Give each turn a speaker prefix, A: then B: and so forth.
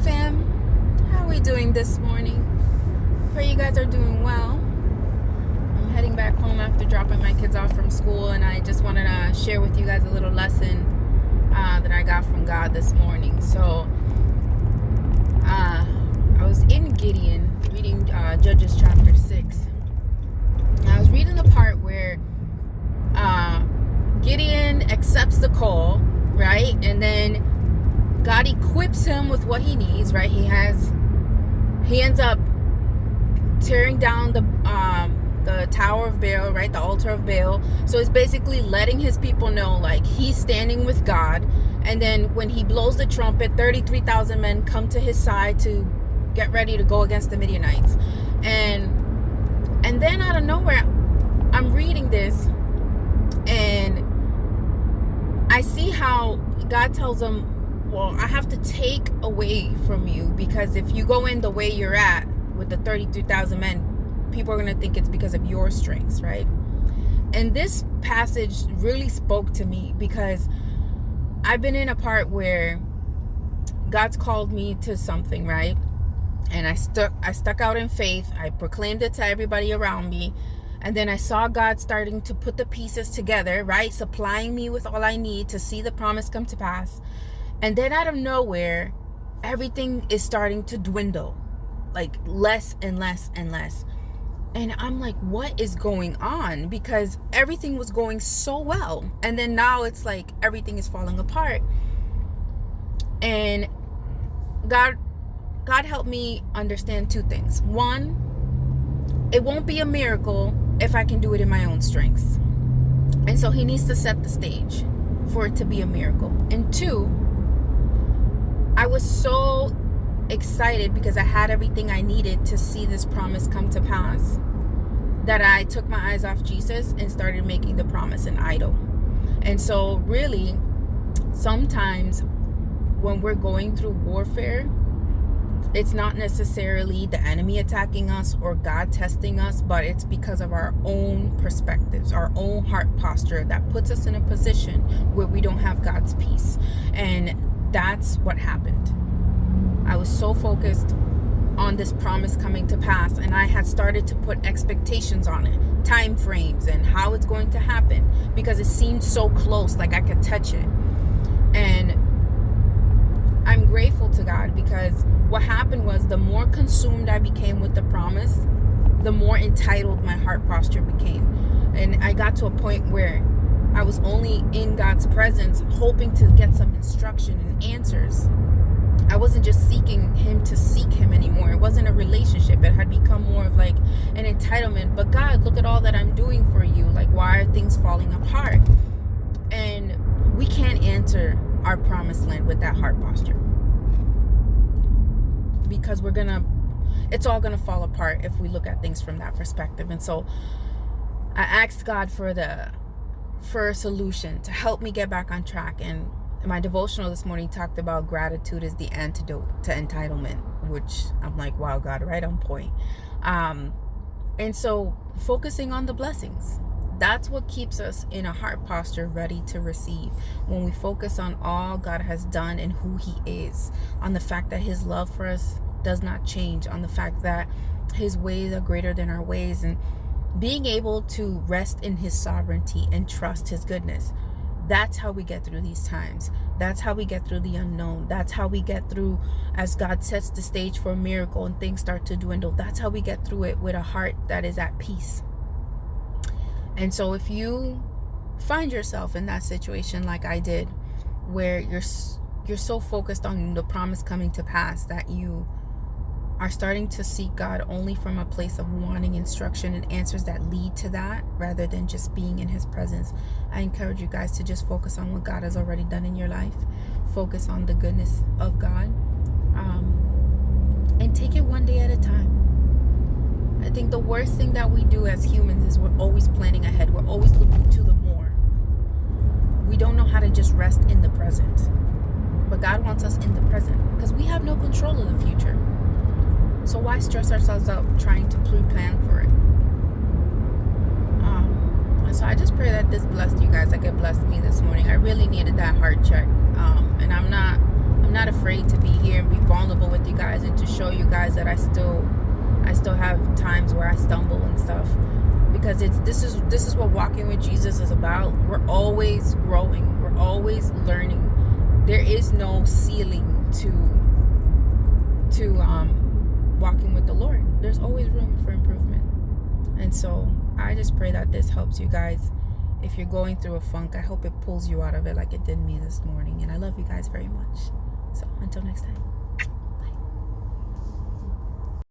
A: fam. How are we doing this morning? Pray you guys are doing well. I'm heading back home after dropping my kids off from school, and I just wanted to share with you guys a little lesson that I got from God this morning. So I was in Gideon reading Judges chapter 6. I was reading the part where Gideon accepts the call, right? And then God equips him with what he needs, right? He ends up tearing down the Tower of Baal, right? The altar of Baal. So it's basically letting his people know, like, he's standing with God. And then when he blows the trumpet, 33,000 men come to his side to get ready to go against the Midianites. And then out of nowhere, I'm reading this, and I see how God tells him, well, I have to take away from you, because if you go in the way you're at with the 33,000 men, people are going to think it's because of your strengths, right? And this passage really spoke to me, because I've been in a part where God's called me to something, right? And I stuck out in faith. I proclaimed it to everybody around me. And then I saw God starting to put the pieces together, right? Supplying me with all I need to see the promise come to pass. And then out of nowhere, everything is starting to dwindle, like less and less and less. And I'm like, what is going on? Because everything was going so well. And then now it's like everything is falling apart. And God helped me understand two things. One, it won't be a miracle if I can do it in my own strengths. And so he needs to set the stage for it to be a miracle. And two, I was so excited because I had everything I needed to see this promise come to pass, that I took my eyes off Jesus and started making the promise an idol. And so really, sometimes when we're going through warfare, it's not necessarily the enemy attacking us or God testing us, but it's because of our own perspectives, our own heart posture that puts us in a position where we don't have God's peace. And that's what happened. I was so focused on this promise coming to pass, and I had started to put expectations on it, time frames and how it's going to happen, because it seemed so close, like I could touch it. And I'm grateful to God, because what happened was, the more consumed I became with the promise, the more entitled my heart posture became. And I got to a point where I was only in God's presence hoping to get some instruction and answers. I wasn't just seeking him to seek him anymore. It wasn't a relationship. It had become more of like an entitlement. But God, look at all that I'm doing for you. Like, why are things falling apart? And we can't enter our promised land with that heart posture, because it's all gonna fall apart if we look at things from that perspective. And so I asked God for a solution to help me get back on track. And my devotional this morning talked about gratitude is the antidote to entitlement, which I'm like, wow, God, right on point. And so focusing on the blessings, that's what keeps us in a heart posture ready to receive. When we focus on all God has done and who he is, on the fact that his love for us does not change, on the fact that his ways are greater than our ways, and being able to rest in his sovereignty and trust his goodness. That's how we get through these times. That's how we get through the unknown. That's how we get through as God sets the stage for a miracle and things start to dwindle. That's how we get through it with a heart that is at peace. And so if you find yourself in that situation like I did, where you're so focused on the promise coming to pass that you are starting to seek God only from a place of wanting instruction and answers that lead to that, rather than just being in his presence, I encourage you guys to just focus on what God has already done in your life. Focus on the goodness of God, and take it one day at a time. I think the worst thing that we do as humans is we're always planning ahead. We're always looking to the more. We don't know how to just rest in the present. But God wants us in the present, because we have no control of the future. So why stress ourselves out trying to pre-plan for it? So I just pray that this blessed you guys like it blessed me this morning. I really needed that heart check. And I'm not not afraid to be here and be vulnerable with you guys and to show you guys that I still have times where I stumble and stuff, because this is what walking with Jesus is about. We're always growing, we're always learning. There is no ceiling to walking with the Lord. There's always room for improvement. And so I just pray that this helps you guys. If you're going through a funk, I hope it pulls you out of it like it did me this morning. And I love you guys very much. So until next time.